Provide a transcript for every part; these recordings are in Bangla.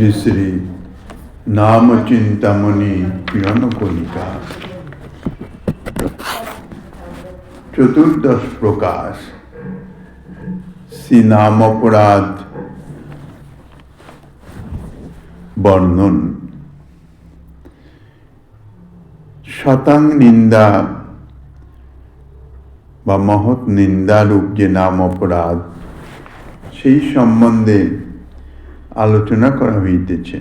শ্রী শ্রী নাম চিন্তামণি পিয়ন কলিকা চতুর্দশ প্রকাশ শ্রী নাম অপরাধ বর্ণন। শতাং নিন্দা বা মহৎ নিন্দারূপ যে নাম অপরাধ, সেই সম্বন্ধে আলোচনা করা হইতেছে।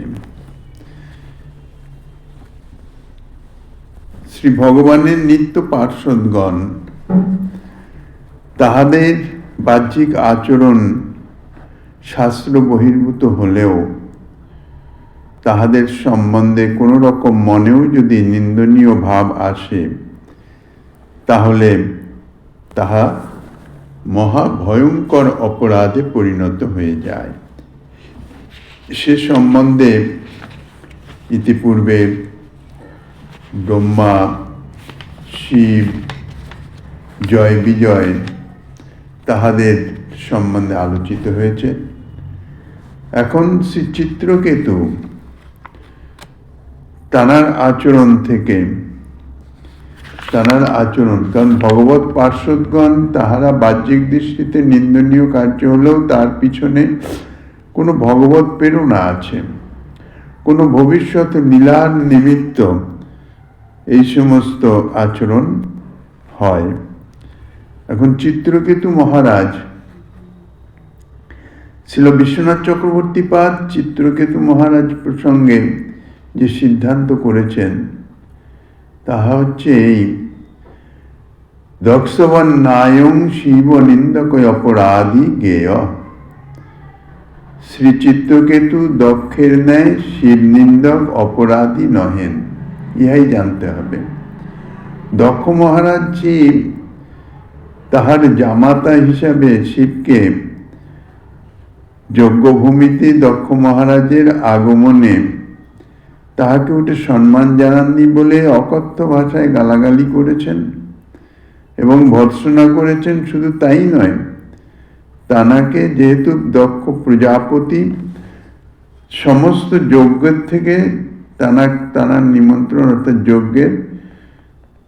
শ্রী ভগবানের নিত্য পার্ষদগণ তাহাদের বাহ্যিক আচরণ শাস্ত্র বহির্ভূত হলেও তাহাদের সম্বন্ধে কোনো রকম মনেও যদি নিন্দনীয় ভাব আসে, তাহলে তাহা মহা ভয়ঙ্কর অপরাধে পরিণত হয়ে যায়। সে সম্বন্ধে ইতিপূর্বে ব্রহ্মা, শিব, জয় বিজয় তাহাদের সম্বন্ধে আলোচিত হয়েছে। এখন শ্রী চিত্রকেতু তাঁর আচরণ, কারণ ভগবৎ পার্ষদগণ তাহারা বাহ্যিক দৃষ্টিতে নিন্দনীয় কার্য হলেও তার পিছনে কোনো ভগবৎ প্রেরণা আছে, কোনো ভবিষ্যৎ লীলার নিমিত্ত এই সমস্ত আচরণ হয়। এখন চিত্রকেতু মহারাজ, ছিল বিশ্বনাথ চক্রবর্তীপাদ চিত্রকেতু মহারাজ প্রসঙ্গে যে সিদ্ধান্ত করেছেন তাহা হচ্ছে এই: দক্ষবন নায়ং শিব নিন্দক অপরাধী গেয়। শ্রী চিত্রকেতু দক্ষের ন্যায় শিব নিন্দক অপরাধী নহেন, ইহাই জানতে হবে। দক্ষ মহারাজ শিব তাহার জামাতা হিসাবে শিবকে যজ্ঞভূমিতে দক্ষ মহারাজের আগমনে তাহাকে উঠে সম্মান জানাননি বলে অকথ্য ভাষায় গালাগালি করেছেন এবং ভর্ৎসনা করেছেন। শুধু তাই নয়, তানাকে যেহেতু দক্ষ প্রজাপতি সমস্ত যজ্ঞের থেকে তানার নিমন্ত্রণ অর্থাৎ যজ্ঞের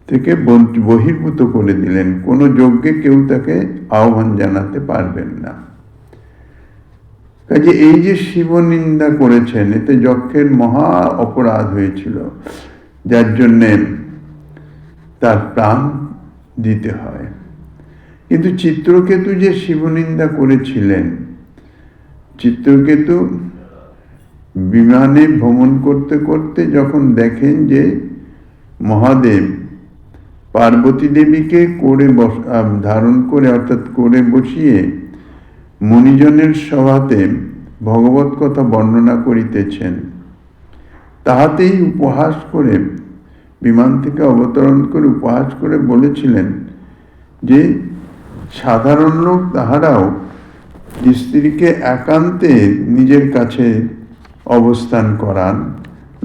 থেকে বহির্ভূত করে দিলেন। কোনো যজ্ঞে কেউ তাকে আহ্বান জানাতে পারবেন না। কাজে এই যে শিব নিন্দা করেছেন, এতে যক্ষের মহা অপরাধ হয়েছিল, যার জন্যে তার প্রাণ দিতে হয়। কিন্তু চিত্রকেতু যে শিব নিন্দা করেছিলেন, চিত্রকেতু বিমানে ভ্রমণ করতে করতে যখন দেখেন যে মহাদেব পার্বতী দেবীকে ধারণ করে অর্থাৎ করে বসিয়ে মুনিজনের সভাতে ভগবত কথা বর্ণনা করিতেছেন, তাহাতেই উপহাস করে বিমান থেকে অবতরণ করে উপহাস করে বলেছিলেন যে সাধারণ লোক তাহারাও স্ত্রীকে একান্তে নিজের কাছে অবস্থান করান,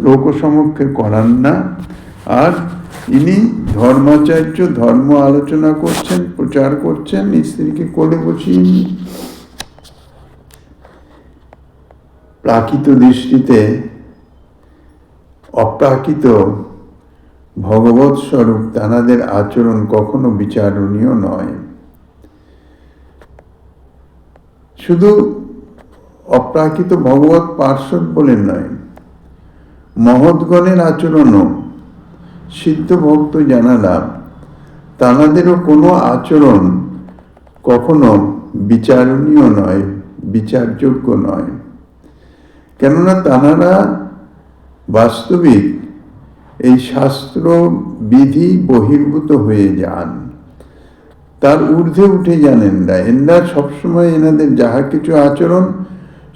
লোকসমক্ষে করান না। আর ইনি ধর্মাচার্য, ধর্ম আলোচনা করছেন, প্রচার করছেন, স্ত্রীকে কোলে বসিয়ে। প্রাকৃত দৃষ্টিতে অপ্রাকৃত ভগবৎ স্বরূপ তাঁদের আচরণ কখনো বিচারণীয় নয়। শুধু অপ্রাকৃত ভগবৎ পার্ষদ বলে নয়, মহৎগণের আচরণও সিদ্ধ ভক্ত জানালাম, তাঁদেরও কোনো আচরণ কখনো বিচারণীয় নয়, বিচারযোগ্য নয়। কেননা তাঁরা বাস্তবিক এই শাস্ত্র বিধি বহির্ভূত হয়ে যান, তার ঊর্ধ্বে উঠে জানেন না। এনারা সবসময় এনাদের যাহা কিছু আচরণ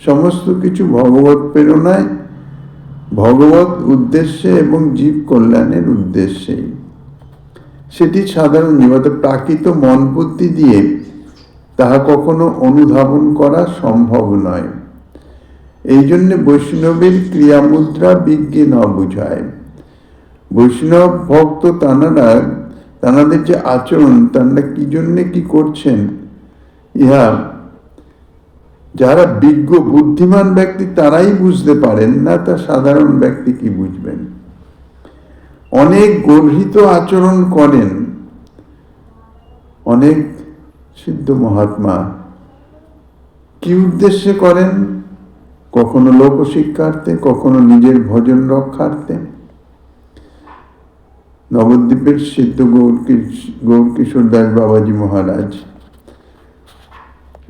সমস্ত কিছু ভগবৎ প্রেরণায়, ভগবৎ উদ্দেশ্যে এবং জীব কল্যাণের উদ্দেশ্যেই। সেটি সাধারণ জীবনে প্রাকৃত মন বুদ্ধি দিয়ে তাহা কখনো অনুধাবন করা সম্ভব নয়। এই জন্যে বৈষ্ণবের ক্রিয়ামুদ্রা বিজ্ঞে ন বুঝায়। বৈষ্ণব ভক্ত তাঁদের যে আচরণ, তাঁরা কি জন্যে কি করছেন, ইহা যারা বিজ্ঞ বুদ্ধিমান ব্যক্তি তারাই বুঝতে পারেন না, তা সাধারণ ব্যক্তি কি বুঝবেন? অনেক গর্হিত আচরণ করেন অনেক সিদ্ধ মহাত্মা। কি উদ্দেশ্যে করেন? কখনো লোকশিক্ষার্থে, কখনো নিজের ভজন রক্ষার্থে। নবদ্বীপের সিদ্ধ গৌরকিশোর দাস বাবাজি মহারাজ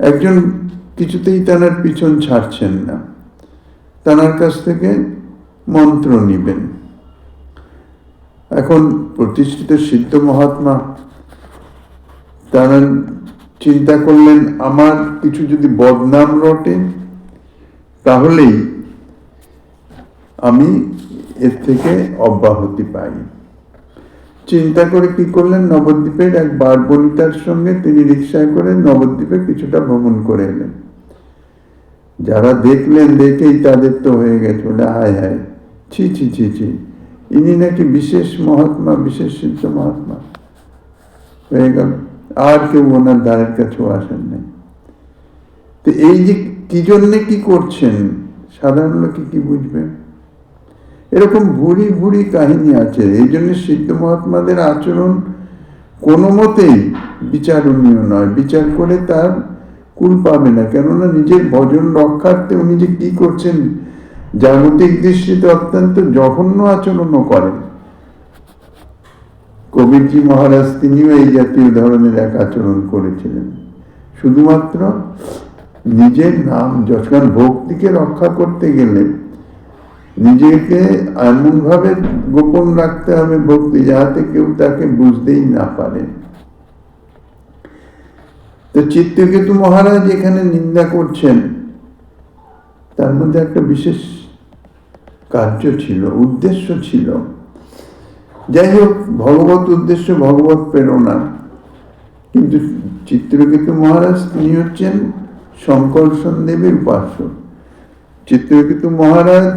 একজন কিছুতেই তানার পিছন ছাড়ছেন না, তানার কাছ থেকে মন্ত্র নিবেন। এখন প্রতিষ্ঠিত সিদ্ধ মহাত্মা তারা চিন্তা করলেন, আমার কিছু যদি বদনাম রটে তাহলেই আমি এর থেকে অব্যাহতি পাই। চিন্তা করে কি করলেন, নবদ্বীপের এক বারবনিতার সঙ্গে তিনি রিক্সায় করে নবদ্বীপে কিছুটা ভ্রমণ করে এলেন। যারা দেখলেন, দেখেই তাদের তো হয়ে গেছে, বলে হায় হায়, ছি ছি ছি ছি, ইনি নাকি বিশেষ মহাত্মা, বিশেষ সিদ্ধ মহাত্মা হয়ে গেল। আর কেউ ওনার দ্বারের কাছেও আসেন নাই। তো এই যে কি জন্যে কি করছেন, সাধারণ লোকে কি বুঝবে? এরকম ভুরি ভুরি কাহিনী আছে। এই জন্য সিদ্ধ মহাত্মাদের আচরণ কোনো মতেই বিচারণীয় নয়। বিচার করে তার কুল পাবে না, কেননা নিজের ভজন রক্ষার্থে উনি যে কি করছেন, জাগতিক দৃষ্টিতে অত্যন্ত জঘন্য আচরণও করেন। কবিরজি মহারাজ তিনিও এই জাতীয় ধরনের এক আচরণ করেছিলেন, শুধুমাত্র নিজের নাম যখন ভক্তিকে রক্ষা করতে গেলে নিজেকে এমন ভাবে গোপন রাখতে হবে ভক্তি, যাতে কেউ তাকে বুঝতেই না পারে। তো চিত্রকেতু মহারাজ এখানে নিন্দা করছেন, তার মধ্যে একটা বিশেষ কার্য ছিল, উদ্দেশ্য ছিল। যাই হোক, ভগবত উদ্দেশ্য, ভগবত প্রেরণা। কিন্তু চিত্রকেতু মহারাজ তিনি হচ্ছেন শঙ্কর্ষণ দেবের উপাস্য। চিত্রকেতু মহারাজ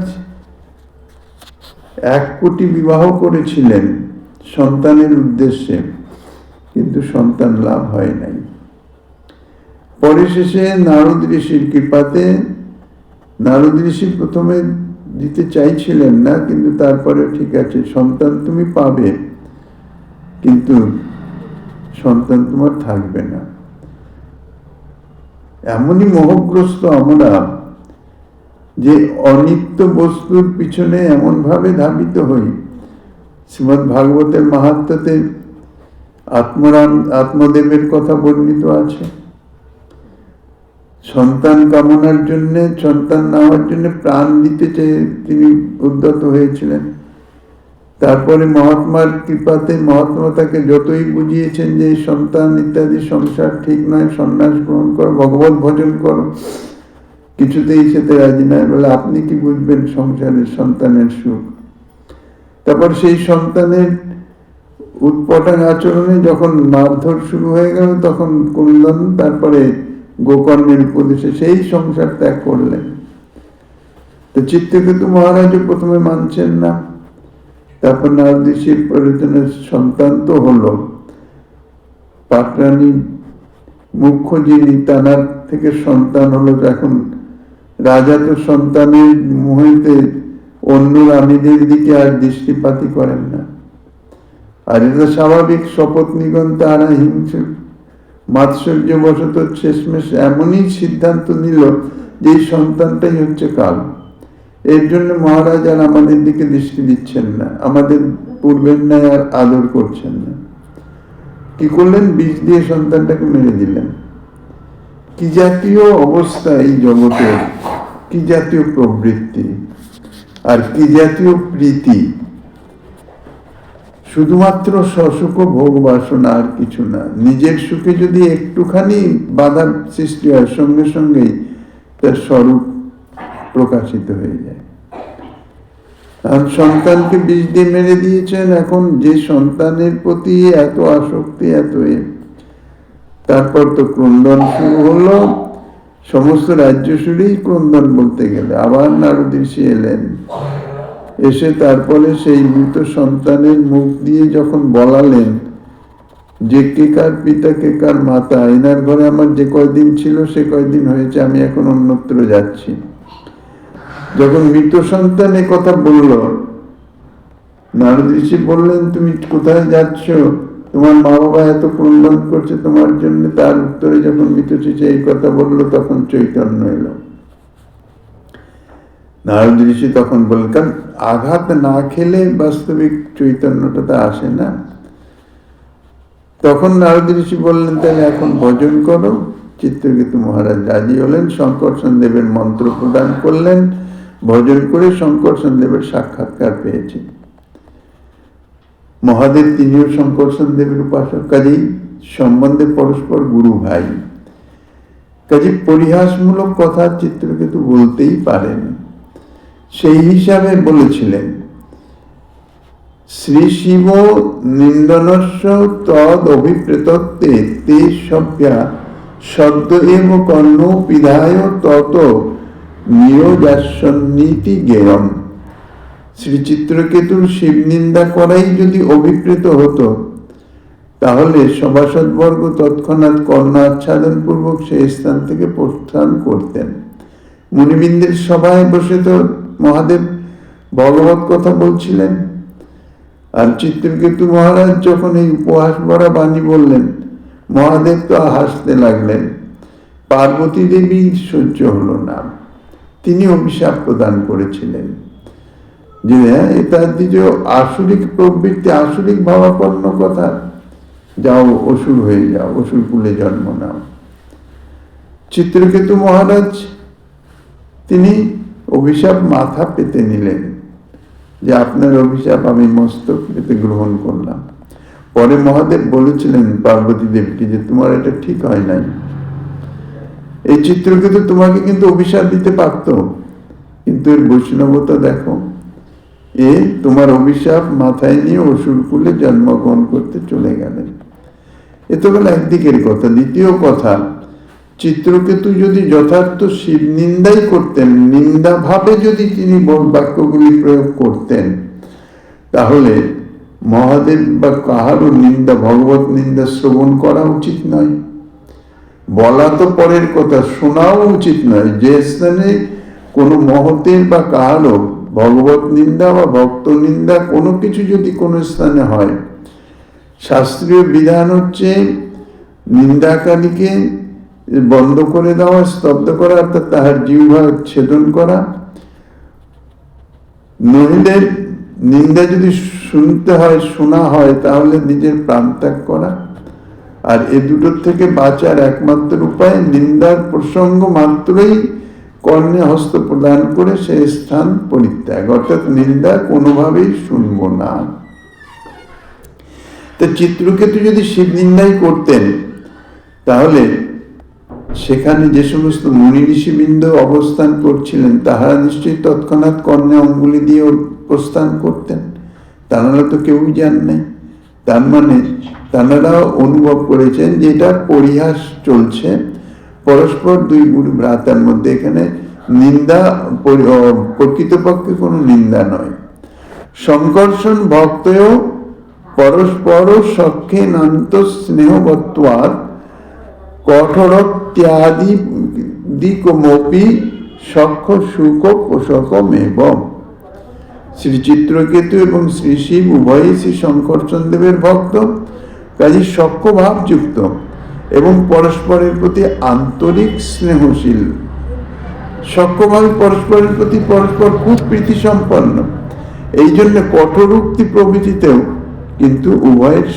1 কোটি বিবাহ করেছিলেন সন্তানের উদ্দেশ্যে, কিন্তু সন্তান লাভ হয় নাই। পরে শেষে নারদ ঋষির কৃপাতে, নারদ ঋষি প্রথমে দিতে চাইছিলেন না, কিন্তু তারপরে ঠিক আছে, সন্তান তুমি পাবে, কিন্তু সন্তান তোমার থাকবে না। এমনই মোহগ্রস্ত আমরা যে অনিত্য বস্তুর পিছনে এমন ভাবে ধাবিত হই। শ্রীমদ্ ভাগবতের মাহাত্ম্যতে আত্মদেবের কথা বর্ণিত আছে। সন্তান কামনার জন্য, সন্তান না হওয়ার জন্য প্রাণ দিতে চেয়ে তিনি উদ্যত হয়েছিলেন। তারপরে মহাত্মার কৃপাতে মহাত্মা তাকে যতই বুঝিয়েছেন যে সন্তান ইত্যাদি সংসার ঠিক নয়, সন্ন্যাস গ্রহণ করো, ভগবত ভজন করো, কিছুতেই সেতে রাজি নয়। বলে আপনি কি বুঝবেন সংসারের সন্তানের সুখ? তারপর সেই সন্তানের উৎপটান আচরণে যখন মারধর শুরু হয়ে গেল, তখন কুন্দন তারপরে গোকর্ণের উপদেশে সেই সংসার ত্যাগ করলেন। তো চিত্রকেতু মহারাজও প্রথমে মানছেন না, তারপর নারদ ঋষির প্রয়োজনের সন্তান তো হলো। পাটরানী মুখ্য যিনি, তানার থেকে সন্তান হলো। এখন রাজা তো সন্তানের মোহেতে অন্য রানীদের দিকে আর দৃষ্টিপাতই করেন না। আর এটা স্বাভাবিক, শপথনিগণ তারা হিংসে মাৎসর্যবশত শেষমেশ এমনই সিদ্ধান্ত নিল যে এই সন্তানটাই হচ্ছে কাল। এর জন্য মহারাজ আর আমাদের দিকে দৃষ্টি দিচ্ছেন না, আমাদের পূর্বের ন্যায় আর আদর করছেন না। কি করলেন? বিষ দিয়ে সন্তানটাকে মেরে দিলেন। কি জাতীয় অবস্থা এই জগতের, কি জাতীয় প্রবৃত্তি আর কি জাতীয় প্রীতি! শুধুমাত্র সসুখ ভোগ বাসনা, আর কিছু না। নিজের সুখে যদি একটুখানি বাধা সৃষ্টি হয়, সঙ্গে সঙ্গেই তার স্বরূপ প্রকাশিত হয়ে যায়। আর সন্তানকে বিষ দিয়ে মেরে দিয়েছেন। এখন যে সন্তানের প্রতি এত আসক্তি, এত তারপর তো ক্রন্দন শুরু হলো। সমস্ত রাজ্য শুরুই ক্রন্দন বলতে গেলে। আবার নারদ ঋষি এলেন, এসে তারপরে সেই মৃত সন্তানের মুখ দিয়ে যখন বলালেন, যে কে কার পিতা কে কার মাতা, এনার ঘরে আমার যে কয়দিন ছিল সে কয়দিন হয়েছে, আমি এখন অন্যত্র যাচ্ছি। যখন মৃত সন্তান এ কথা বলল, নারদ ঋষি বললেন, তুমি কোথায় যাচ্ছ? তোমার মা বাবা এত ক্রন্দন করছে তোমার জন্য। তার উত্তরে যখন মৃত শিশু এই কথা বলল, তখন চৈতন্য এলো। নারদ ঋষি তখন বললেন, কারণ আঘাত না খেলে বাস্তবিক চৈতন্যটা তো আসে না। তখন নারদ ঋষি বললেন, তাহলে এখন ভজন করো। চিত্রকেতু মহারাজ রাজি হলেন, শঙ্কর্ষণ দেবের মন্ত্র প্রদান করলেন। ভজন করে শঙ্কর্ষণ দেবের সাক্ষাৎকার পেয়েছে। মহাদেব তিনিও শঙ্কর্ষণ দেবের উপাসক, কাজেই সম্বন্ধে পরস্পর গুরু ভাই। কাজে পরিহাসমূলক কথা চিত্রকেতু বলতেই পারেন। সেই হিসাবে বলেছিলেন, শ্রী শিব নিন্দনস্য তদ অভিপ্রেতত্বে তে সভ্যা শব্দ এব কর্ণ পিধায় তত নিরজাসন্নীতি জ্ঞেয়ম। শ্রী চিত্রকেতুর শিব নিন্দা করাই যদি অভিপ্রেত হতো, তাহলে সভাসদবর্গ তৎক্ষণাৎ কর্ণ আচ্ছাদন পূর্বক সেই স্থান থেকে প্রস্থান করতেন। মুনিবৃন্দের সভায় বসে তো মহাদেব ভগবত কথা বলছিলেন, আর চিত্রকেতু মহারাজ যখন এই উপহাস ভরা বাণী বললেন, মহাদেব তো হাসতে লাগলেন। পার্বতী দেবী সহ্য হলো না, তিনি অভিশাপ প্রদান করেছিলেন যে এটা দ্বিতীয় আসরিক প্রবৃত্তি, আসরিক ভাবাপন্ন কথা, যাও অসুর হয়ে যাও, অসুর কুলে জন্ম নাও। চিত্রকেতু মহারাজ তিনি অভিশাপ মাথা পেতে নিলেন, যে আপনার অভিশাপ আমি মস্তক পেতে গ্রহণ করলাম। পরে মহাদেব বলেছিলেন পার্বতী দেবীকে যে তোমার এটা ঠিক হয় নাই। এই চিত্রকেতু তোমাকে কিন্তু অভিশাপ দিতে পারত, কিন্তু এর বৈষ্ণবতা দেখো, এ তোমার অভিশাপ মাথায় নিয়ে অসুর কুলে জন্মগ্রহণ করতে চলে গেলেন। এ তো গেল একদিকের কথা। দ্বিতীয় কথা, চিত্রকেতু যদি যথার্থ শিব নিন্দাই করতেন, নিন্দা ভাবে যদি তিনি বাক্যগুলি প্রয়োগ করতেন, তাহলে মহাদেব বা কাহারও নিন্দা, ভগবত নিন্দা শ্রবণ করা উচিত নয়। বলা তো পরের কথা, শোনাও উচিত নয়। যে স্থানে কোনো মহতের বা কাহারও ভগবত নিন্দা বা ভক্ত নিন্দা কোনো কিছু যদি কোনো স্থানে হয়, শাস্ত্রীয় বিধান হচ্ছে নিন্দাকারীকে বন্ধ করে দেওয়া, স্তব্ধ করা, অর্থাৎ তাহার জিহ্বা ছেদন করা। নহিলে নিন্দা যদি শুনতে হয়, শোনা হয়, তাহলে নিজের প্রাণ ত্যাগ করা। আর এ দুটোর থেকে বাঁচার একমাত্র উপায় নিন্দার প্রসঙ্গ মাত্রই কর্ণে হস্ত প্রদান করে সে স্থান পরিত্যাগ, অর্থাৎ নিন্দা কোনোভাবেই শুনব না। তো চিত্রকেতু যদি শিব নিন্দাই করতেন, তাহলে সেখানে যে সমস্ত মুনি ঋষিবৃন্দ অবস্থান করছিলেন, তাহারা নিশ্চয়ই তৎক্ষণাৎ কর্ণে অঙ্গুলি দিয়ে প্রস্থান করতেন। তারা তো কেউই জান নাই। তার মানে তারা অনুভব করেছেন যে এটা পরিহাস চলছে পরস্পর দুই গুরু ভ্রাতার মধ্যে। এখানে নিন্দা প্রকৃতপক্ষে কোনো নিন্দা নয়। সংকর্ষণ ভক্তও পরস্পর সখ্যে নান্ত স্নেহবত্বাৎ কঠোরত্যাদি দিকমপি সখ্য সুখ পোষকমেব। শ্রী চিত্রকেতু এবং শ্রী শিব উভয়ই শ্রী শঙ্করচন্দ্র দেবের ভক্ত, কাজে সখ্য ভাবযুক্ত এবং পরস্পরের প্রতি আন্তরিক স্নেহশীল। সখ্যভাবে পরস্পরের প্রতি পরস্পর খুব প্রীতি সম্পন্ন। এই জন্য কঠোর উক্তি প্রভৃতিতেও কিন্তু উভয়ের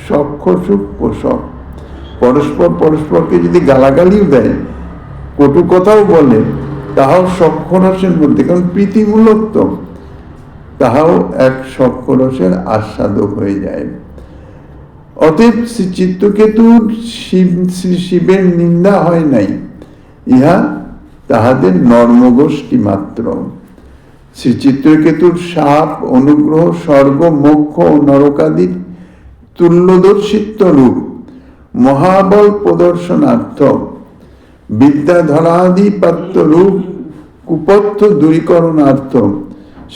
সখ্য সুখ পোষক। পরস্পর পরস্পরকে যদি গালাগালিও দেয়, কটু কথাও বলে, তাহাও সখ্য রসের মধ্যে, কারণ প্রীতিমূলক তো, তাহাও এক সখ্য রসের আস্বাদক হয়ে যায়। অতএব শ্রী চিত্রকেতুর শ্রী শিবের নিন্দা হয় নাই, ইহা তাহাদের নর্মগোষ্ঠী মাত্র। শ্রী চিত্রকেতুর সাপ, অনুগ্রহ, স্বর্গ, মোক্ষ ও নরকাদির তুল্যদর্শিত্ব রূপ মহাবল প্রদর্শনার্থ বিদ্যাধরাধিপত্য রূপ কুপথ্য দূরীকরণার্থ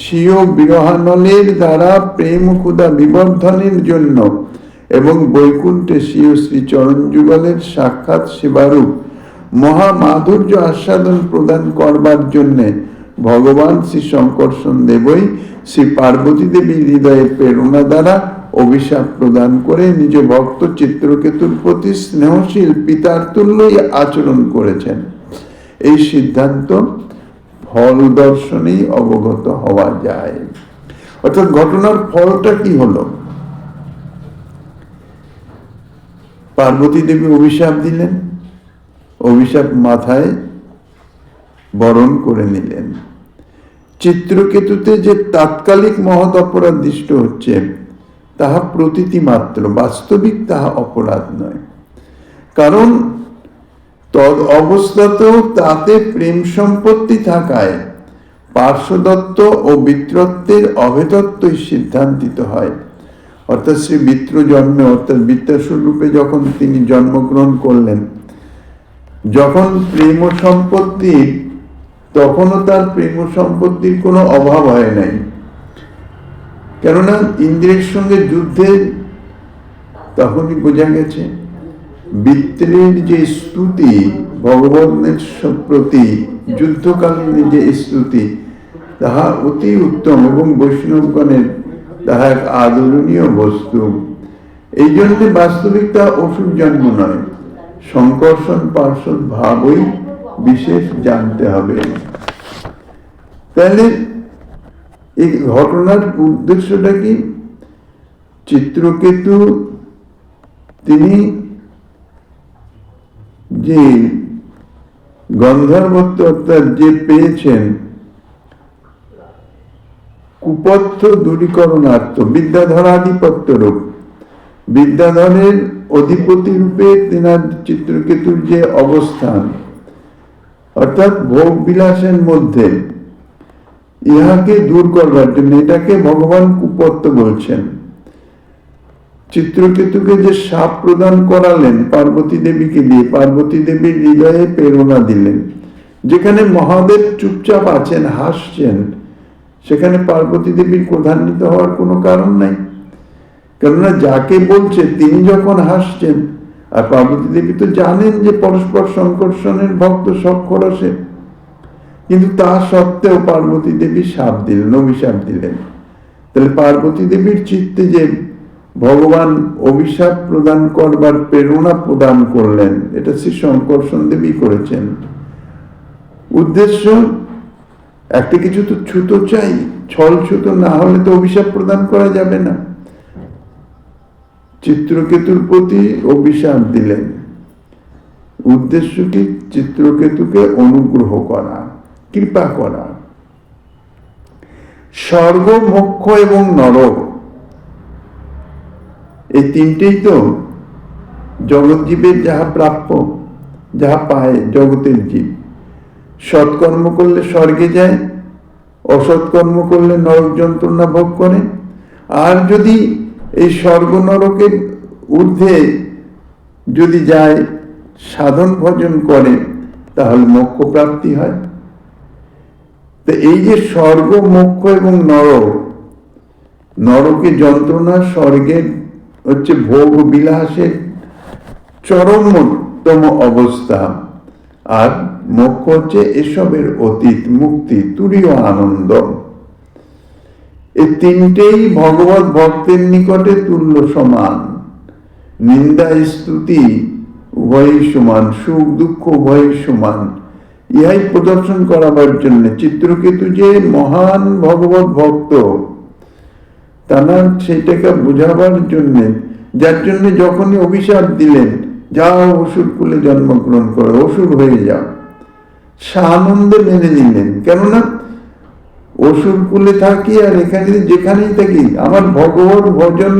স্বীয় বিরহানলের দ্বারা প্রেম ক্ষুধা বিবর্ধনের জন্য এবং বৈকুণ্ঠে স্বীয় শ্রী চরণ যুগলের সাক্ষাৎ সেবারূপ মহা মাধুর্য আস্বাদন প্রদান করবার জন্য ভগবান শ্রী শঙ্কর্ষণ দেবই শ্রী পার্বতী দেবীর হৃদয়ের প্রেরণা দ্বারা অভিশাপ প্রদান করে নিজ ভক্ত চিত্রকেতুর প্রতি স্নেহশীল পিতার তুল্যই আচরণ করেছেন। এই সিদ্ধান্ত ফল দর্শনেই অবগত হওয়া যায়। অর্থাৎ ঘটনার ফলটা কি হলো? পার্বতী দেবী অভিশাপ দিলেন, অভিশাপ মাথায় বরণ করে নিলেন। চিত্রকেতুতে যে তাৎকালিক মহৎ অপরাধ দৃষ্ট হচ্ছে তাহা প্রতীতি মাত্র, বাস্তবিক তাহা অপরাধ নয়। কারণ তদ অবস্থাতেও তাতে প্রেম সম্পত্তি থাকায় পার্শ্বদত্ত ও বিত্রত্বের অভেদত্বই সিদ্ধান্তিত হয়। অর্থাৎ শ্রী বিত্র জন্মে, অর্থাৎ বিত্তাসুর রূপে যখন তিনি জন্মগ্রহণ করলেন, যখন প্রেম সম্পত্তি, তখনও তার প্রেম সম্পত্তির কোনো অভাব হয় নাই। কেননা ইন্দ্রের সঙ্গে যুদ্ধে তখনই বোঝা গেছে বিত্রের যে স্তুতি, ভগবানের প্রতি যুদ্ধকালীন যে স্তুতি, তাহা অতি উত্তম এবং বৈষ্ণবগণের তাহা এক আদরণীয় বস্তু। এই জন্য বাস্তবিক তা অসুর জন্ম নয়, সংকর্ষণ পার্শ্বদ ভাবই বিশেষ জানতে হবে। তাহলে এই ঘটনার উদ্দেশ্যটা কি? চিত্রকেতু তিনি যে গন্ধর্বত্ব অর্থাৎ যে পেয়েছেন কুপথ্য দূরীকরণার্থ বিদ্যাধরাধিপত্য রূপ, বিদ্যাধরের অধিপতি রূপে তেনার চিত্রকেতুর যে অবস্থান, অর্থাৎ ভোগ বিলাসের মধ্যে ইহাকে দূর করবার জন্য, এটাকে ভগবান কুপথ্য বলছেন। চিত্রকেতুকে যে শাপ প্রদান করালেন পার্বতী দেবীকে দিয়ে, পার্বতী দেবীর হৃদয়ে প্রেরণা দিলেন। যেখানে মহাদেব চুপচাপ আছেন, হাসছেন, সেখানে পার্বতী দেবীর ক্রোধান্বিত হওয়ার কোনো কারণ নাই। কেননা যাকে বলছে তিনি যখন হাসছেন, আর পার্বতী দেবী তো জানেন যে পরস্পর সংকর্ষণের ভক্ত সক্ষরসে, কিন্তু তা সত্ত্বেও পার্বতী দেবী শাপ দিলেন, অভিশাপ দিলেন। তাহলে পার্বতী দেবীর চিত্তে যে ভগবান অভিশাপ প্রদান করবার প্রেরণা প্রদান করলেন, এটা শ্রী শঙ্কর্ষণ দেবী করেছেন। উদ্দেশ্য একটা কিছু তো ছুতো চাই, ছল ছুতো না হলে তো অভিশাপ প্রদান করা যাবে না। চিত্রকেতুর প্রতি অভিশাপ দিলেন, উদ্দেশ্য কি? চিত্রকেতুকে অনুগ্রহ করা, কৃপা করা। স্বর্গ, মোক্ষ এবং নরক, এই তিনটেই তো জগৎ জীবের যাহা প্রাপ্য, যাহা পায় জগতের জীব। সৎকর্ম করলে স্বর্গে যায়, অসৎকর্ম করলে নরক যন্ত্রণা ভোগ করে। আর যদি এই স্বর্গ নরকের ঊর্ধ্বে যদি যায়, সাধন ভজন করে, তাহলে মোক্ষ প্রাপ্তি হয়। তো এই যে স্বর্গ, মোক্ষ এবং নরক, নরকে যন্ত্রণা, স্বর্গের হচ্ছে ভোগ বিলাসের চরমতম অবস্থা, আর মোক্ষ হচ্ছে এসবের অতীত মুক্তি, তুরীয় আনন্দ। এই তিনটেই ভগবত ভক্তের নিকটে তুল্য সমান। নিন্দা স্তুতি উভয়ই সমান, সুখ দুঃখ উভয়ই সমান। ইহাই প্রদর্শন করাবার জন্য চিত্রকেতু যে মহান ভগবত ভক্ত, তারা সেটাকে বোঝাবার জন্য, যার জন্য যখনই অভিশাপ দিলেন, যাও অসুর কুলে জন্মগ্রহণ করো, অসুর হয়ে যাও, সানন্দে মেনে নিলেন। কেননা অসুর কুলে থাকি আর এখানে যেখানেই থাকি, আমার ভগবত ভজন,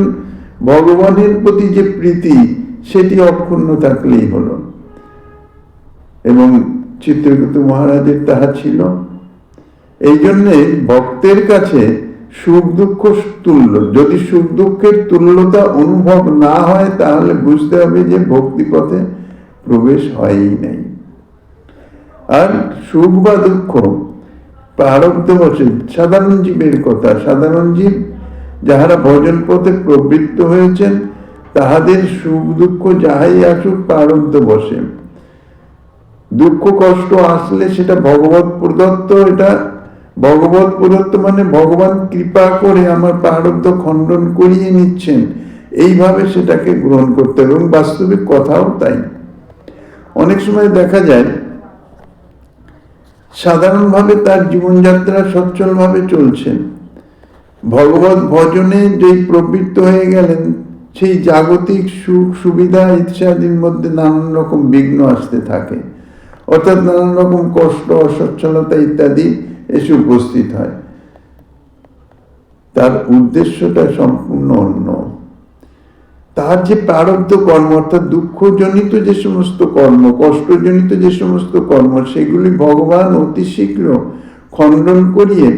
ভগবানের প্রতি যে প্রীতি, সেটি অক্ষুণ্ণ থাকলেই হলো। এবং চিত্রকেতু মহারাজের তাহা ছিল। এই জন্যে ভক্তের কাছে সুখ দুঃখ তুল্য। যদি সুখ দুঃখের তুল্যতা অনুভব না হয়, তাহলে বুঝতে হবে যে ভক্তি পথে প্রবেশ হয়ই নাই। আর সুখ বা দুঃখ প্রারব্ধ বসে সাধারণ জীবের কথা। সাধারণ জীব যাহারা ভজন পথে প্রবৃত্ত হয়েছেন, তাহাদের সুখ দুঃখ যাহাই আসুক প্রারব্ধ বসে। দুঃখ কষ্ট আসলে সেটা ভগবত প্রদত্ত, এটা ভগবত প্রদত্ত মানে ভগবান কৃপা করে আমার প্রারব্ধ খণ্ডন করিয়ে নিচ্ছেন, এইভাবে সেটাকে গ্রহণ করতে হবে। এবং বাস্তবিক কথাও তাই। অনেক সময় দেখা যায় সাধারণভাবে তার জীবনযাত্রা সচ্ছলভাবে চলছে, ভগবত ভজনে যেই প্রবৃত্ত হয়ে গেলেন, সেই জাগতিক সুখ সুবিধা ইত্যাদির মধ্যে নানান রকম বিঘ্ন আসতে থাকে, অর্থাৎ নানান রকম কষ্ট অসচ্ছলতা ইত্যাদি এসে উপস্থিত হয়। তার উদ্দেশ্যটা সম্পূর্ণ অন্য। তার যে প্রারব্ধ কর্ম, অর্থাৎ দুঃখজনিত যে সমস্ত কর্ম, কষ্টজনিত যে সমস্ত কর্ম, সেগুলি ভগবান অতি শীঘ্র খণ্ডন করিয়ে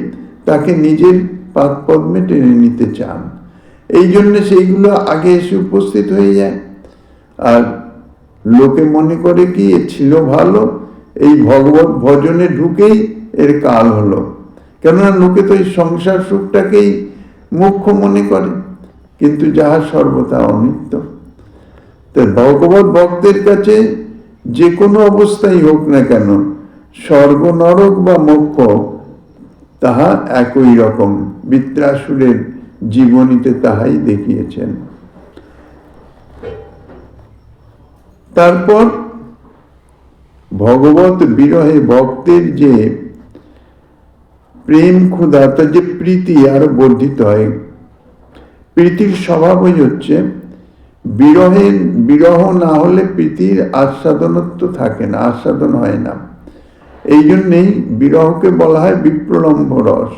তাকে নিজের পাদপদ্মে টেনে নিতে চান। এই জন্য সেইগুলো আগে এসে উপস্থিত হয়ে যায়। আর লোকে মনে করে কি এ ছিল ভালো, এই ভগবত ভজনে ঢুকেই এর কাল হলো। কেননা লোকে তো এই সংসার সুখটাকেই মুখ্য মনে করে, কিন্তু যাহা সর্বদা অনিত্য। তো ভগবত ভক্তের কাছে যে কোনো অবস্থাই হোক না কেন, স্বর্গ নরক বা মোক্ষ তাহা একই রকম। বৃত্রাসুরের জীবনীতে তাহাই দেখিয়েছেন। তারপর ভগবত বিরহে ভক্তের যে প্রেম ক্ষুধা, তার যে প্রীতি আরো বর্ধিত হয়। প্রীতির স্বভাবই হচ্ছে বিরহ না হলে প্রীতির আস্বাদনত্ব থাকে না, আস্বাদন হয় না। এই জন্যেই বিরহকে বলা হয় বিপ্রলম্ব রস।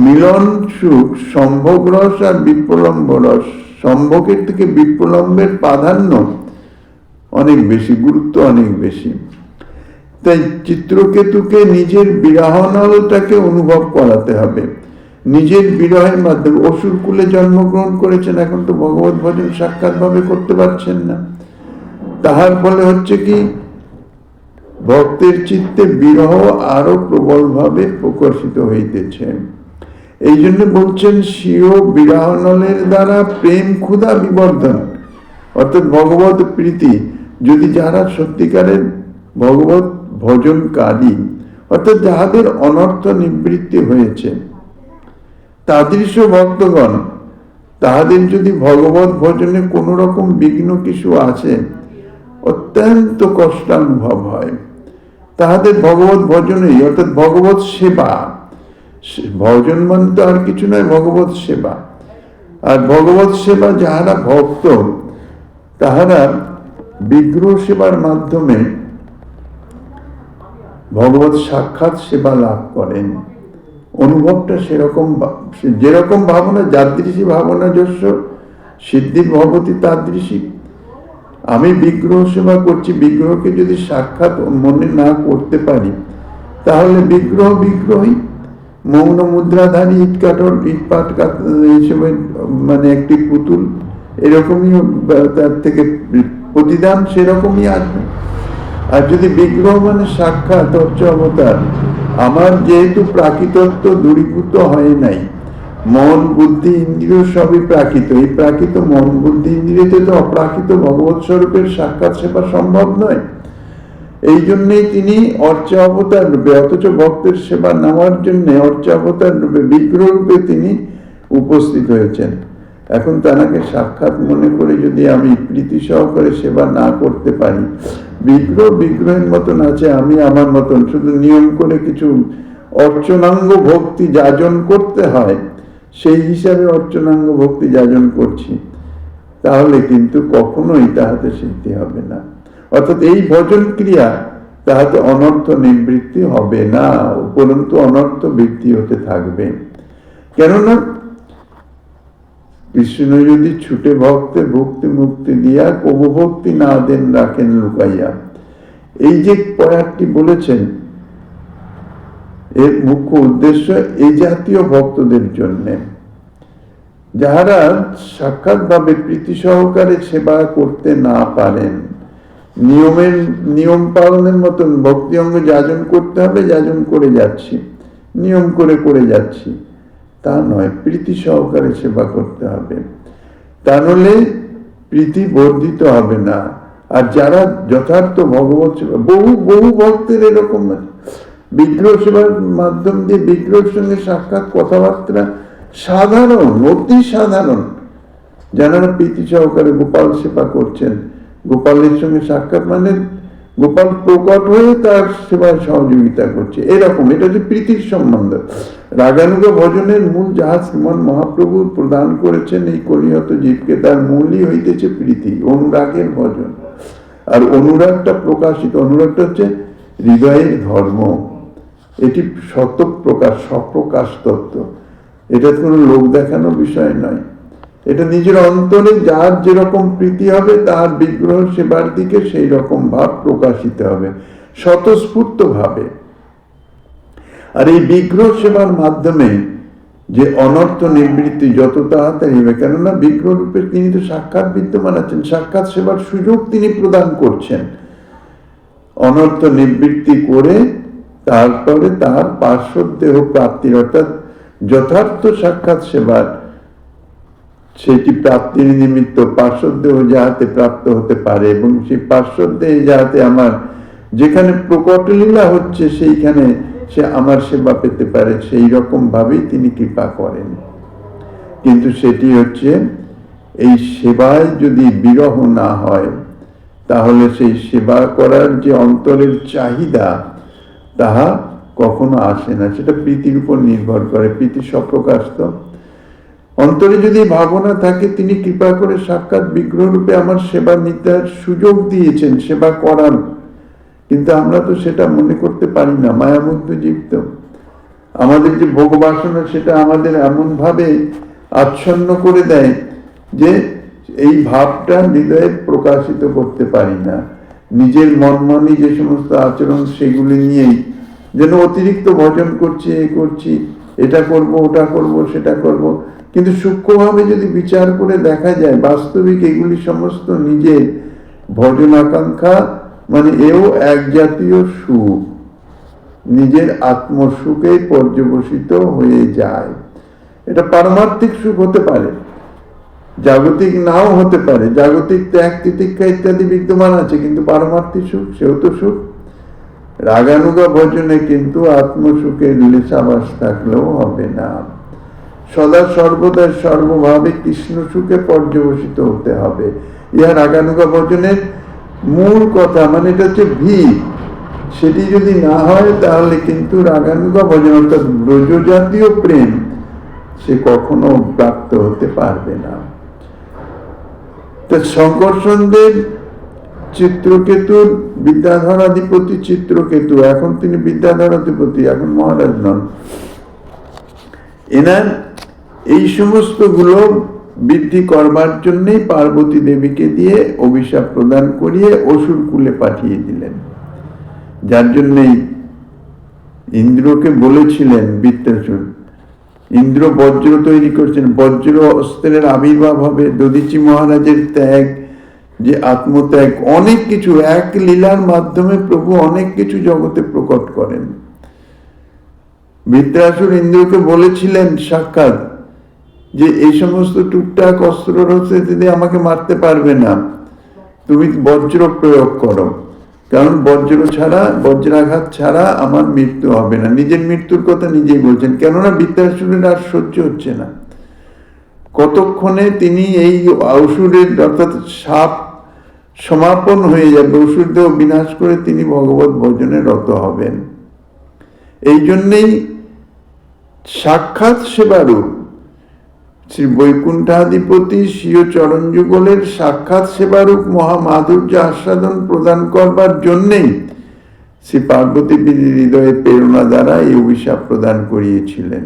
মিলন সুখ সম্ভোগ রস আর বিপ্রলম্ব রস, সম্ভোগের থেকে বিপ্রলম্বের প্রাধান্য অনেক বেশি, গুরুত্ব অনেক বেশি। তাই চিত্রকেতুকে নিজের বিরহনলটাকে অনুভব করাতে হবে, নিজের বিরহের মাধ্যমে। অসুর কুলে জন্মগ্রহণ করেছেন, এখন তো ভগবত ভজন সাক্ষাৎ ভাবে করতে পারছেন না। তাহার ফলে হচ্ছে কি, ভক্তের চিত্তে বিরহ আরো প্রবল ভাবে প্রকাশিত হইতেছে। এই জন্য বলছেন স্বীয় বিরহনলের দ্বারা প্রেম ক্ষুধা বিবর্ধন, অর্থাৎ ভগবত প্রীতি। যদি যারা সত্যিকারের ভগবত ভজনকারী, অর্থাৎ যাহাদের অনর্থ নিবৃত্তি হয়েছে, তাদৃশ ভক্তগণ, তাহাদের যদি ভগবত ভজনে কোন রকম বিঘ্ন কিছু আছে, অত্যন্ত কষ্টানুভব হয়। তাহাদের ভগবত ভজনেই, অর্থাৎ ভগবত সেবা, ভজন মানে তো আর কিছু নয়, ভগবত সেবা। আর ভগবত সেবা যাহারা ভক্ত, তাহারা বিগ্রহ সেবার মাধ্যমে ভগবত সাক্ষাৎ সেবা লাভ করেন। অনুভবটা সেরকম, যেরকম ভাবনা, যাদৃশী ভাবনা যস্য সিদ্ধির ভবতি তাদৃশী। আমি বিগ্রহ সেবা করছি, বিগ্রহকে যদি সাক্ষাৎ মনে না করতে পারি, তাহলে বিগ্রহ বিগ্রহই, মৌন মুদ্রাধারী ইটপাট হিসেবে মানে একটি পুতুল, এরকমই তার থেকে প্রতিদান সেরকমই আসবে। আর যদি বিগ্রহ মানে সাক্ষাৎ অর্চ অবতার, আমার যেহেতু প্রাকৃতত্ব দূরীভূত হয় নাই, মন বুদ্ধি ইন্দ্রিয় সবই প্রাকৃত, এই প্রাকৃত মন বুদ্ধি ইন্দ্রিয়তে তো অপ্রাকৃত ভগবত স্বরূপের সাক্ষাৎ সেবা সম্ভব নয়। এই জন্যই তিনি অর্চ অবতার রূপে, অথচ ভক্তের সেবা নেওয়ার জন্য অর্চ অবতার রূপে, বিগ্রহ রূপে তিনি উপস্থিত হয়েছেন। এখন তাকে সাক্ষাৎ মনে করে যদি আমি প্রীতি সহকারে সেবা না করতে পারি, বিগ্রহ বিগ্রহের মতন আছে, আমি আমার মতন শুধু নিয়ম করে কিছু অর্চনাঙ্গ ভক্তি যাজন করতে হয়, সেই হিসাবে অর্চনাঙ্গ ভক্তি যাজন করছি, তাহলে কিন্তু কখনোই তাহাতে সিদ্ধি হবে না। অর্থাৎ এই ভজন ক্রিয়া তাহাতে অনর্থ নিবৃত্তি হবে না, উপরন্তু অনর্থ বৃদ্ধি হতে থাকবে। কেননা কৃষ্ণ যদি ছুটে ভক্তে ভক্তি মুক্তি দিয়া কবু ভক্তি না দেন রাখেন লুকাইয়া, এই যে কয়েকটি বলেছেন, এর মুখ্য উদ্দেশ্য এই জাতীয় ভক্তদের জন্য, যাহারা সাক্ষাৎ ভাবে প্রীতি সহকারে সেবা করতে না পারেন। নিয়ম পালনের মতন ভক্তি অঙ্গ যাজন করতে হবে, যাজন করে যাচ্ছি, নিয়ম করে যাচ্ছি, তা নয়, প্রীতি সহকারে সেবা করতে হবে। তা নলে প্রীতি বর্ধিত হবে না। আর যারা যথার্থ ভগবত সেবা, বহু বহু ভক্তের এরকম আছে, বিগ্রহ সেবার মাধ্যম দিয়ে বিগ্রহের সঙ্গে সাক্ষাৎ কথাবার্তা সাধারণ, অতি সাধারণ, যারা প্রীতি সহকারে গোপাল সেবা করছেন, গোপালের সঙ্গে সাক্ষাৎ মানে গোপাল প্রকট হয়ে তার সেবায় সহযোগিতা করছে, এরকম। এটা হচ্ছে প্রীতির সম্বন্ধ। রাগানুগ ভজনের মূল যাহা শ্রীমন মহাপ্রভু প্রদান করেছেন এই কলিহত জীবকে, তার মূলই হইতেছে প্রীতি, অনুরাগের ভজন। আর অনুরাগটা প্রকাশিত, অনুরাগটা হচ্ছে হৃদয়ের ধর্ম, এটি শতপ্রকাশ, সপ্রকাশ তত্ত্ব। এটা কোনো লোক দেখানো বিষয় নয়, এটা নিজের অন্তরে যার যেরকম প্রীতি হবে তার বিগ্রহ সেবার দিকে সেই রকম ভাব প্রকাশিত হবে স্বতঃস্ফূর্ত ভাবে। আর এই বিগ্রহ সেবার মাধ্যমে যে অনর্থ নিবৃত্তি যত তাড়াতাড়ি হবে, কেননা বিগ্রহ রূপে তিনি তো সাক্ষাৎ বিদ্যমান আছেন, সাক্ষাৎ সেবার সুযোগ তিনি প্রদান করছেন। অনর্থ নিবৃত্তি করে তারপরে তার পার্শ্বদ দেহ প্রাপ্তির, অর্থাৎ যথার্থ সাক্ষাৎ সেবার সেটি প্রাপ্তির নিমিত্ত পার্শ্বদ দেহ যাহাতে প্রাপ্ত হতে পারে, এবং সেই পার্শ্বদ দেহে যাহাতে আমার যেখানে প্রকট লীলা হচ্ছে সেইখানে সে আমার সেবা পেতে পারে, সেই রকম ভাবেই তিনি কৃপা করেন। কিন্তু সেটি হচ্ছে এই সেবায় যদি বিরহ না হয় তাহলে সেই সেবা করার যে অন্তরের চাহিদা তাহা কখনো আসে না, সেটা প্রীতির উপর নির্ভর করে। প্রীতি স্বপ্রকাশিত অন্তরে যদি ভাবনা থাকে তিনি কৃপা করে সাক্ষাৎ বিগ্রহ রূপে আমার সেবা নিতে সুযোগ দিয়েছেন, সেবা করার, কিন্তু আমরা তো সেটা মনে করতে পারি না, মায়ামুগ্ধ জীব। আমাদের যে ভোগবাসনা সেটা আমাদের এমন ভাবে আচ্ছন্ন করে দেয় যে এই ভাবটা হৃদয়ে প্রকাশিত করতে পারি না। নিজের মনমানি যে সমস্ত আচরণ সেগুলি নিয়েই যেন অতিরিক্ত ভজন করছি, এ করছি, এটা করব, ওটা করব, সেটা করব, কিন্তু সূক্ষ্মভাবে যদি বিচার করে দেখা যায় বাস্তবিক এগুলি সমস্ত নিজের ভজন আকাঙ্ক্ষা, মানে এও এক জাতীয় সুখ, নিজের আত্মসুখে পর্যবসিত হয়ে যায়। এটা পারমার্থিক সুখ হতে পারে, জাগতিক নাও হতে পারে, জাগতিক ত্যাগ তিতিক্ষা ইত্যাদি বিদ্যমান আছে, কিন্তু পারমার্থিক সুখ সেও তো সুখ। রাগানুগা ভজনে কিন্তু আত্মসুখের লেশাবাস থাকলেও হবে না, সদা সর্বদা সর্বভাবে কৃষ্ণ সুখে পর্যবসিত হতে হবে। ইহা রাগানুগা ভজনের মূল কথা, মানে এটা হচ্ছে ভিত। সেটি যদি না হয় তাহলে কিন্তু রাগানুগা ভজন অর্থাৎ ব্রজ জাতীয় প্রেম সে কখনো প্রাপ্ত হতে পারবে না। তো শঙ্করচন্দ্রের চিত্রকেতুর বিদ্যাধরাধিপতি চিত্রকেতু, এখন তিনি বিদ্যাধরাধিপতি, এখন মহারাজ নন। এনার এই সমস্ত গুলো বৃদ্ধি করবার জন্যই পার্বতী দেবীকে দিয়ে অভিশাপ প্রদান করিয়ে অসুর কুলে পাঠিয়ে দিলেন, যার জন্যই ইন্দ্রকে বলেছিলেন বৃত্তাসুর, ইন্দ্র বজ্র তৈরি করছেন, বজ্র অস্ত্রের আবির্ভাব হবে, দধিচি মহারাজের ত্যাগ, যে আত্মত্যাগ, অনেক কিছু এক লীলার মাধ্যমে প্রভু অনেক কিছু জগতে প্রকট করেন। বৃত্তাসুর ইন্দ্রকে বলেছিলেন সাক্ষাৎ যে এই সমস্ত টুকটাক অস্ত্র রয়েছে যদি আমাকে মারতে পারবে না, তুমি বজ্র প্রয়োগ করো, কারণ বজ্র ছাড়া, বজ্রাঘাত ছাড়া আমার মৃত্যু হবে না। নিজের মৃত্যুর কথা নিজেই বলছেন, কেননা বৃত্তাসুরের আর সহ্য হচ্ছে না। কতক্ষণে তিনি এই অসুরের অর্থাৎ সাপ সমাপন হয়ে যাবে, অসুর দেহ বিনাশ করে তিনি ভগবত ভজনে রত হবেন। এই জন্যেই সাক্ষাৎ সেবারূপ শ্রী বৈকুণ্ঠাধিপতি স্বীয় চরণ যুগলের সাক্ষাৎ সেবারূপ মহামাধুর্য আস্বাদন প্রদান করবার জন্যেই শ্রী পার্বতী হৃদয়ে প্রেরণা দ্বারা এই অভিশাপ প্রদান করিয়েছিলেন।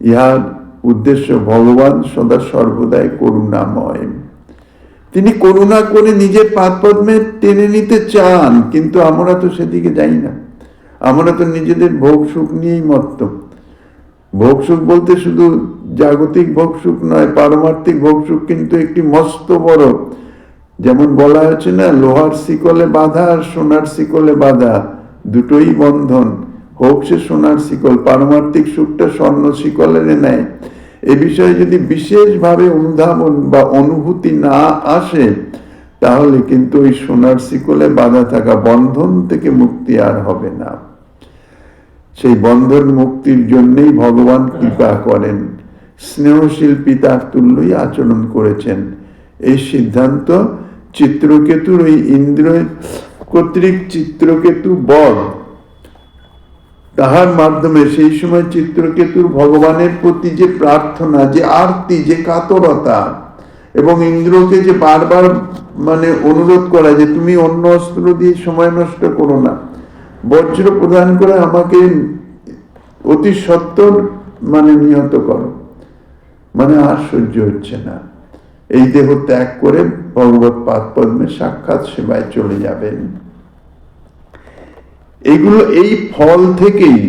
ইহার উদ্দেশ্য ভগবান সদা সর্বদাই করুণাময়, তিনি করুণা করে নিজের পাদপদ্মে টেনে নিতে চান, কিন্তু আমরা তো সেদিকে যাই না। আমরা তো নিজেদের ভোগ সুখ নিয়েই মত্ত। ভোগ সুখ বলতে শুধু জাগতিক ভোগ সুখ নয়, পারমার্থিক ভোগ সুখ কিন্তু একটি মস্ত বড়, যেমন বলা হয়েছে না, লোহার শিকলে বাঁধা আর সোনার শিকলে বাঁধা, দুটোই বন্ধন, হোক সে সোনার শিকল, পারমার্থিক সুখটা স্বর্ণ শিকলের নেয়। এ বিষয়ে যদি বিশেষভাবে অনুধাবন বা অনুভূতি না আসে, তাহলে কিন্তু ওই সোনার শিকলে বাঁধা থাকা বন্ধন থেকে মুক্তি আর হবে না। সেই বন্ধন মুক্তির জন্যই ভগবান কৃপা করেন, স্নেহশীল পিতার তুল্যই আচরণ করেছেন। এই সিদ্ধান্ত চিত্রকেতুর ওই ইন্দ্র কর্তৃক চিত্রকেতু বধ, তাহার মাধ্যমে সেই সময় চিত্রকেতুর ভগবানের প্রতি যে প্রার্থনা, যে আরতি, যে কাতরতা, এবং ইন্দ্রকে যে বারবার অনুরোধ করা যে তুমি অন্য অস্ত্র দিয়ে সময় নষ্ট করো না, বজ্র প্রদান করে আমাকে অতি সত্বর নিহত করো, আর সহ্য হচ্ছে না, এই দেহ ত্যাগ করে ভগবত পাদ পদ্মে সাক্ষাৎ সেবায় চলে যাবেন। এগুলো এই ফল থেকেই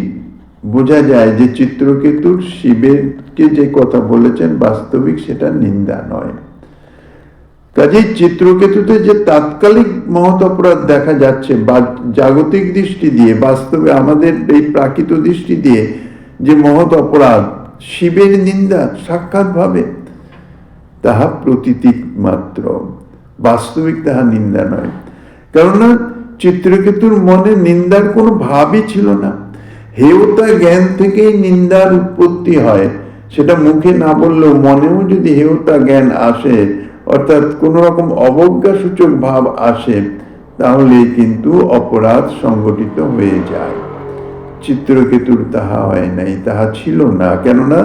বোঝা যায় যে চিত্রকেতুর শিবেরকে যে কথা বলেছেন বাস্তবিক সেটা নিন্দা নয়। কাজেই চিত্রকেতুতে যে তাৎকালিক মহৎ অপরাধ দেখা যাচ্ছে বা জাগতিক দৃষ্টি দিয়ে, বাস্তবে আমাদের এই প্রাকৃত দৃষ্টি দিয়ে যে মহৎ অপরাধ, শিবের নিন্দা সাক্ষাৎ ভাবে, তাহা প্রতীতিক মাত্র, বাস্তবিক তাহা নিন্দা নয়। কেননা চিত্রকেতুর মনে নিন্দার কোনো ভাবই ছিল না। হেয়তা জ্ঞান থেকেই নিন্দার উৎপত্তি হয়, সেটা মুখে না বললেও মনেও যদি হেয়তা জ্ঞান আসে, অর্থাৎ কোন রকম অবজ্ঞা সূচক ভাব আসে, তাহলে কিন্তু অপরাধ সংগঠিত হয়ে যায়। চিত্রকেতুর তাহা হয় নাই, তাহা ছিল না, কেননা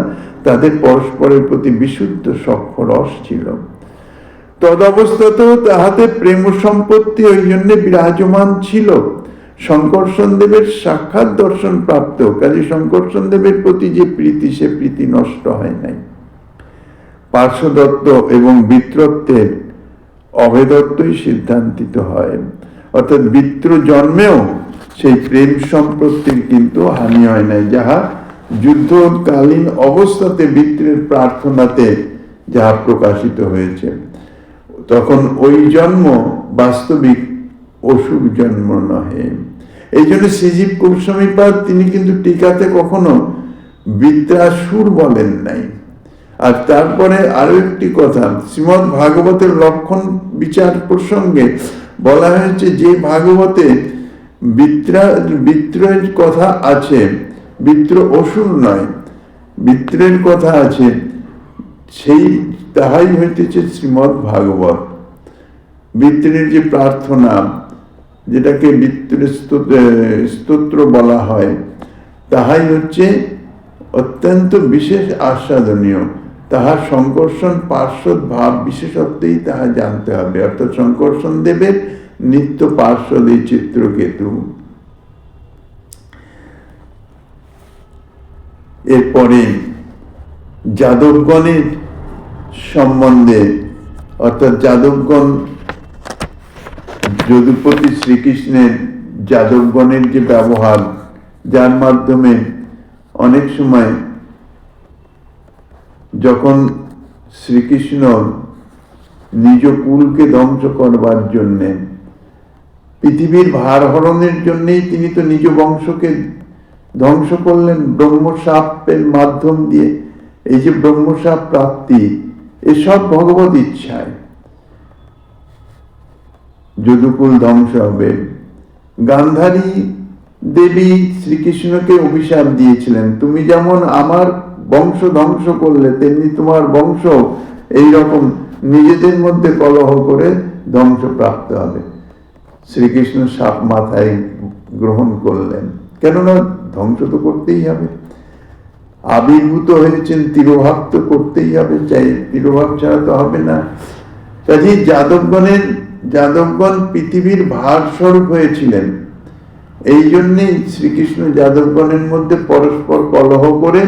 তাদের পরস্পরের প্রতি বিশুদ্ধ সখ্য-রস ছিল। তদবস্থাতেও তাহাতে প্রেম সম্পত্তি ওই জন্য বিরাজমান ছিল। শঙ্কর্ষণ দেবের সাক্ষাৎ দর্শন প্রাপ্ত, কাজে শঙ্কর্ষণ দেবের প্রতি যে প্রীতি, সে প্রীতি নষ্ট হয় নাই। পার্শ্বদত্ত এবং বৃত্রত্বের অভেদত্বই সিদ্ধান্তিত হয়, অর্থাৎ বৃত্র জন্মেও সেই প্রেম সম্পত্তির কিন্তু হানি হয় নাই, যাহা যুদ্ধকালীন অবস্থাতে বৃত্রের প্রার্থনাতে যাহা প্রকাশিত হয়েছে। তখন ওই জন্ম বাস্তবিক অসুর জন্ম নহে। এই জন্য শ্রীজীব গোস্বামীপাদ তিনি কিন্তু টিকাতে কখনো বৃত্রাসুর বলেন নাই। আর তারপরে আরো একটি কথা, শ্রীমদ্ ভাগবতের লক্ষণ বিচার প্রসঙ্গে বলা হয়েছে যে ভাগবতে বৃত্রের কথা আছে, বৃত্র অসুর নয়, বৃত্রের কথা আছে, সেই তাহাই হইতেছে শ্রীমদ্ ভাগবত। বৃত্রের যে প্রার্থনা, যেটাকে বৃত্রের স্তোত্র বলা হয়, তাহাই হচ্ছে অত্যন্ত বিশেষ আস্বাদনীয়। তাহার শঙ্কর্ষণ পার্শ্বদ ভাব বিশেষত্বেই তাহা জানতে হবে, অর্থাৎ শঙ্কর্ষণ দেবের নিত্য পার্শ্বদ এই চিত্রকেতু। এরপরে যাদবগণের সম্বন্ধে, অর্থাৎ যাদবগণ যদুপতি শ্রীকৃষ্ণের যাদবগণের যে ব্যবহার, যার মাধ্যমে অনেক সময় যখন শ্রীকৃষ্ণ নিজ কুলকে ধ্বংস করবার জন্যে, পৃথিবীর ভার হরণের জন্যই তিনি তো নিজ বংশকে ধ্বংস করলেন ব্রহ্মশাপের মাধ্যম দিয়ে। এই যে ব্রহ্মশাপ প্রাপ্তি, এসব ভগবত ইচ্ছায় যদুকুল ধ্বংস হবে। গান্ধারী দেবী শ্রীকৃষ্ণকে অভিশাপ দিয়েছিলেন, তুমি যেমন আমার বংশ ধ্বংস করলে, তেমনি তোমার বংশ এইরকম নিজেদের মধ্যে কলহ করে ধ্বংসপ্রাপ্ত হবে। শ্রীকৃষ্ণ সাপ মাথায় গ্রহণ করলেন, কেননা ধ্বংস তো করতেই হবে। আবির্ভূত হয়েছেন, তিরোভাব তো করতেই হবে, চাই তিরোভাব ছাড়া তো হবে না। কাজে যাদবগণ পৃথিবীর ভার স্বরূপ হয়েছিলেন। এই জন্যেই শ্রীকৃষ্ণ যাদবগণের মধ্যে পরস্পর কলহ করে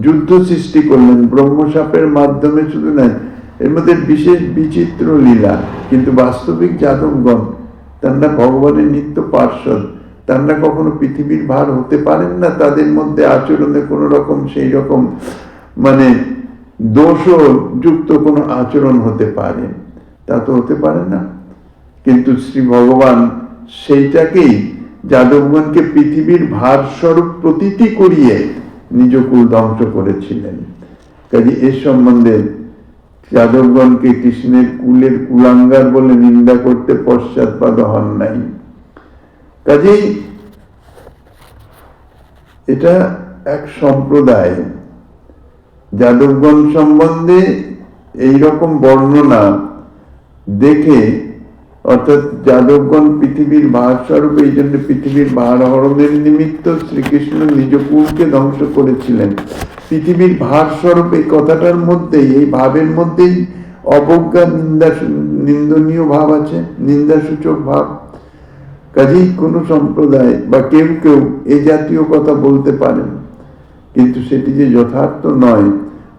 যুদ্ধ সৃষ্টি করলেন ব্রহ্মশাপের মাধ্যমে। শুধু নয়, এর মধ্যে বিশেষ বিচিত্র লীলা। কিন্তু বাস্তবিক যাদবগণ তারা ভগবানের নিত্য পার্শ্বদ, তারা কখনো পৃথিবীর ভার হতে পারেন না। তাদের মধ্যে আচরণে কোন রকম সেই রকম দোষ যুক্ত কোনো আচরণ হতে পারে, তা তো হতে পারে না। কিন্তু শ্রী ভগবান সেইটাকেই যাদবগণকে পৃথিবীর ভার স্বরূপ প্রতীতি করিয়ে নিজ কুল ধ্বংস করেছিলেন। কাজে এ সম্বন্ধে যাদবগণকে কৃষ্ণের কুলের কুলাঙ্গার বলে নিন্দা করতে পশ্চাৎপদ হন নাই। কাজেই এটা এক সম্প্রদায়। যাদবগণ সম্বন্ধে এইরকম বর্ণনা দেখে, অর্থাৎ যাদবগণ পৃথিবীর ভার স্বরূপ, এই জন্য পৃথিবীর ভার হরণের নিমিত্ত শ্রীকৃষ্ণ নিজ কুলকে ধ্বংস করেছিলেন। পৃথিবীর ভার স্বরূপ এই কথাটার মধ্যেই, এই ভাবের মধ্যেই অবজ্ঞা, নিন্দনীয় ভাব আছে, নিন্দাসূচক ভাব। কাজেই কোন সম্প্রদায় বা কেউ কেউ এই জাতীয় কথা বলতে পারেন, কিন্তু সেটি যে যথার্থ নয়,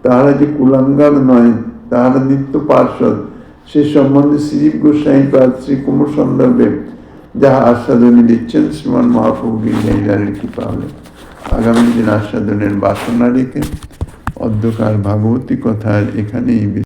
তাহারা যে কুলাঙ্গার নয়, তাহারা নিত্য পার্শ্বদ, সে সম্বন্ধে শ্রীজীব গোস্বামী পাদ শ্রী কুমার সন্দর্ভে যাহা আস্বাদনী দিচ্ছেন শ্রীমান মহাপ্রভু গিরিধারীর কৃপা হলে আগামী দিন আস্বাদনের বাসনা রেখে অধ্যকার ভাগবতী কথার এখানেই